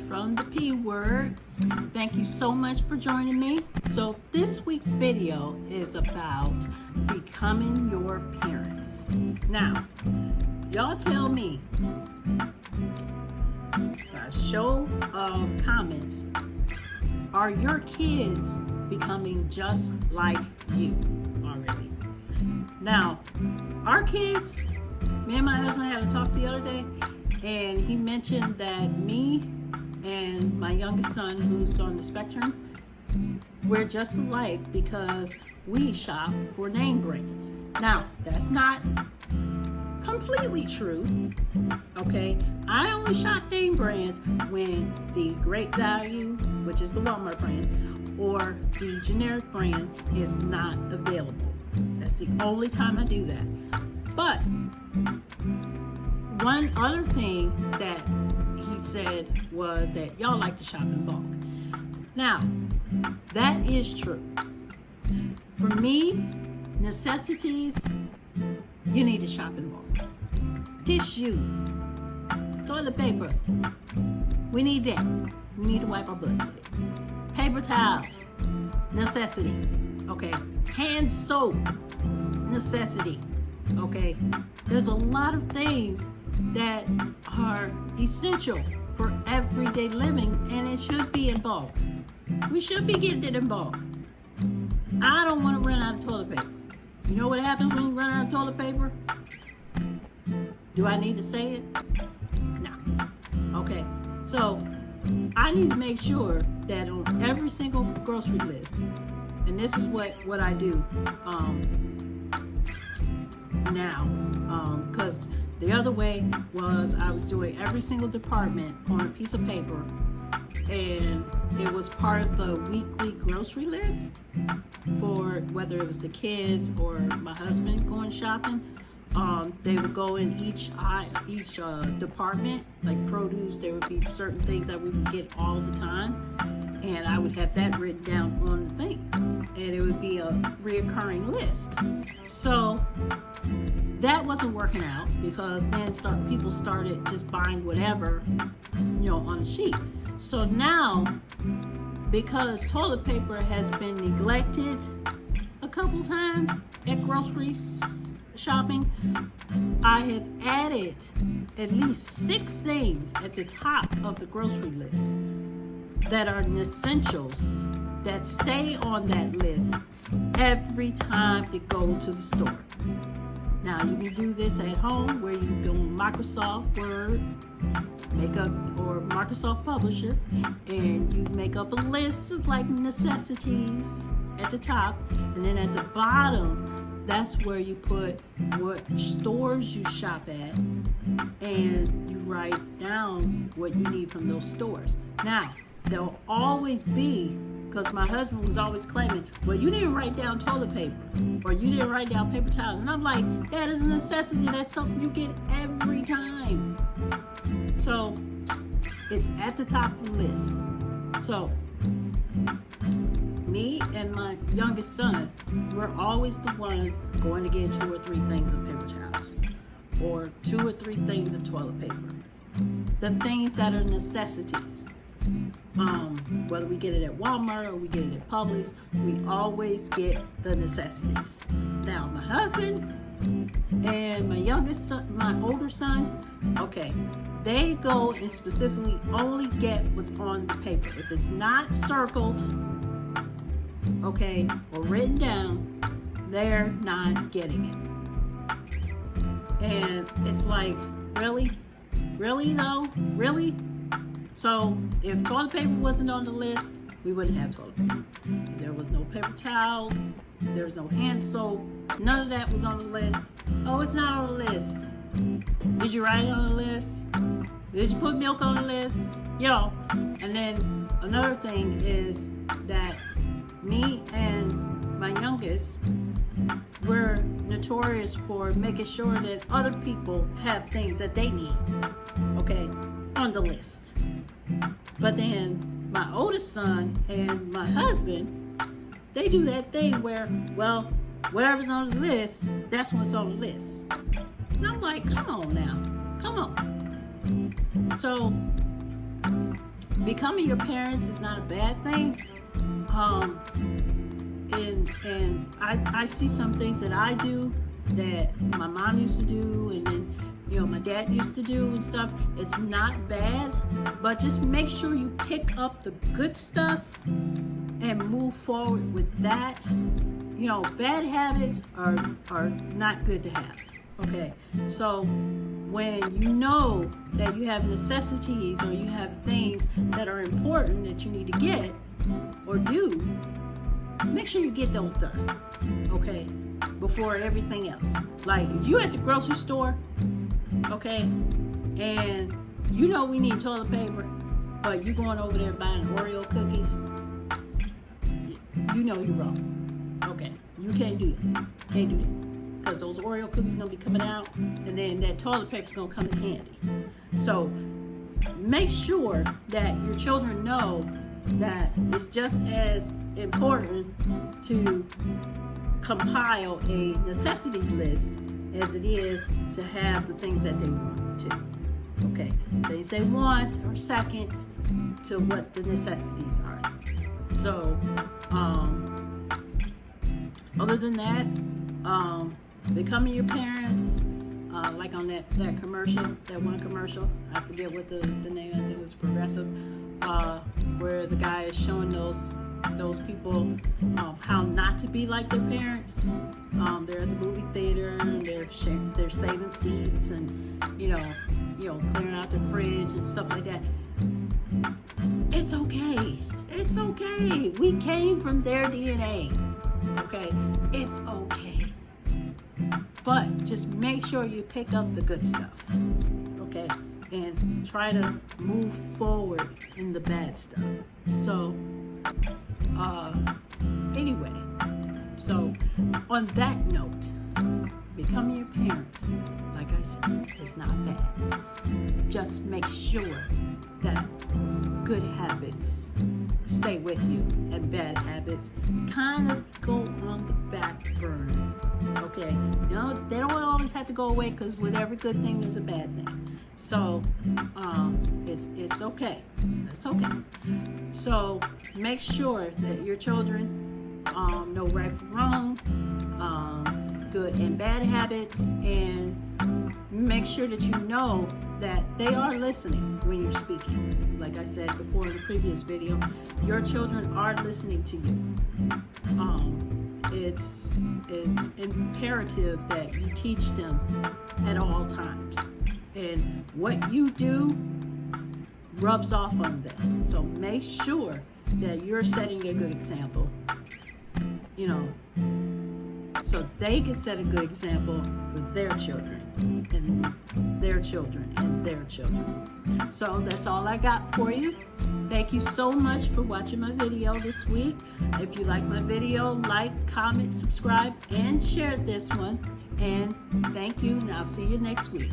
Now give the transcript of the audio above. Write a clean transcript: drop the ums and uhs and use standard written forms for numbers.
From the P Word. Thank you so much for joining me. So this week's video is about becoming your parents. Now, y'all tell me, a show of comments, are your kids becoming just like you already? Now, our kids, me and my husband had a talk the other day, and he mentioned that me and my youngest son, who's on the spectrum, we're just alike because we shop for name brands. Now, that's not completely true, okay? I only shop name brands when the Great Value, which is the Walmart brand, or the generic brand is not available. That's the only time I do that. But one other thing that he said was that y'all like to shop in bulk. Now, that is true. For me, necessities, you need to shop in bulk. Tissue, toilet paper, we need that. We need to wipe our butts with it. Paper towels, necessity. Okay. Hand soap, necessity. Okay. There's a lot of things that are essential for everyday living, and it should be in bulk. We should be getting it in bulk. I don't want to run out of toilet paper. You know what happens when you run out of toilet paper? Do I need to say it? No. Okay. So I need to make sure that on every single grocery list, and this is what I do now, because the other way was I was doing every single department on a piece of paper, and it was part of the weekly grocery list for whether it was the kids or my husband going shopping. They would go in each department, like produce. There would be certain things that we would get all the time, and I would have that written down on the thing, and it would be a reoccurring list. So that wasn't working out because then people started just buying whatever, on a sheet. So now, because toilet paper has been neglected a couple times at grocery shopping, I have added at least 6 things at the top of the grocery list that are essentials that stay on that list every time they go to the store. Now, you can do this at home where you go on Microsoft Word, or Microsoft Publisher, and you make up a list of like necessities at the top, and then at the bottom, that's where you put what stores you shop at, and you write down what you need from those stores. Now, there'll always be, because my husband was always claiming, well, you didn't write down toilet paper, or you didn't write down paper towels. And I'm like, that is a necessity. That's something you get every time. So it's at the top of the list. So me and my youngest son, we're always the ones going to get 2 or 3 things of paper towels, or 2 or 3 things of toilet paper. The things that are necessities. Whether we get it at Walmart or we get it at Publix, we always get the necessities. Now, my husband and my youngest son, my older son, okay, they go and specifically only get what's on the paper. If it's not circled, okay, or written down, they're not getting it. And it's like, really? Really though? Really? So if toilet paper wasn't on the list, we wouldn't have toilet paper. There was no paper towels, there was no hand soap, none of that was on the list. Oh, it's not on the list. Did you write it on the list? Did you put milk on the list? And then another thing is that me and my youngest, we're notorious notorious for making sure that other people have things that they need, okay, on the list. But then my oldest son and my husband, they do that thing where, well, whatever's on the list, that's what's on the list. And I'm like, come on now, come on. So becoming your parents is not a bad thing. And I see some things that I do that my mom used to do, and then, you know, my dad used to do and stuff. It's not bad, but just make sure you pick up the good stuff and move forward with that. You know, bad habits are not good to have. Okay, so when you know that you have necessities or you have things that are important that you need to get or do, make sure you get those done, okay, before everything else. Like, if you at the grocery store, okay, and you know we need toilet paper, but you going over there buying Oreo cookies, you know you're wrong. Okay, you can't do that. Can't do that. Because those Oreo cookies gonna be coming out, and then that toilet paper's gonna come in handy. So make sure that your children know that it's just as important to compile a necessities list as it is to have the things that they want to. Okay, things they want are second to what the necessities are. So other than that, becoming your parents, like on that commercial, that one commercial, I forget what the name, I think it was Progressive, where the guy is showing those people how not to be like their parents. They're at the movie theater and they're saving seats and you know clearing out the fridge and stuff like that. It's okay. It's okay. We came from their DNA. Okay, it's okay. But just make sure you pick up the good stuff. Okay, and try to move forward in the bad stuff. So anyway, so on that note, becoming your parents, like I said, is not bad. Just make sure that good habits stay with you and bad habits kind of go on the back burner. Okay, you know, they don't always have to go away, because with every good thing there's a bad thing. So it's okay. It's okay. So make sure that your children know right from wrong, good and bad habits, and make sure that you know that they are listening when you're speaking. Like I said before in the previous video, your children are listening to you. It's imperative that you teach them at all times, and what you do rubs off on them. So make sure that you're setting a good example, you know, so they can set a good example for their children and their children and their children. So that's all I got for you. Thank you so much for watching my video this week. If you like my video, like, comment, subscribe, and share this one. And thank you, and I'll see you next week.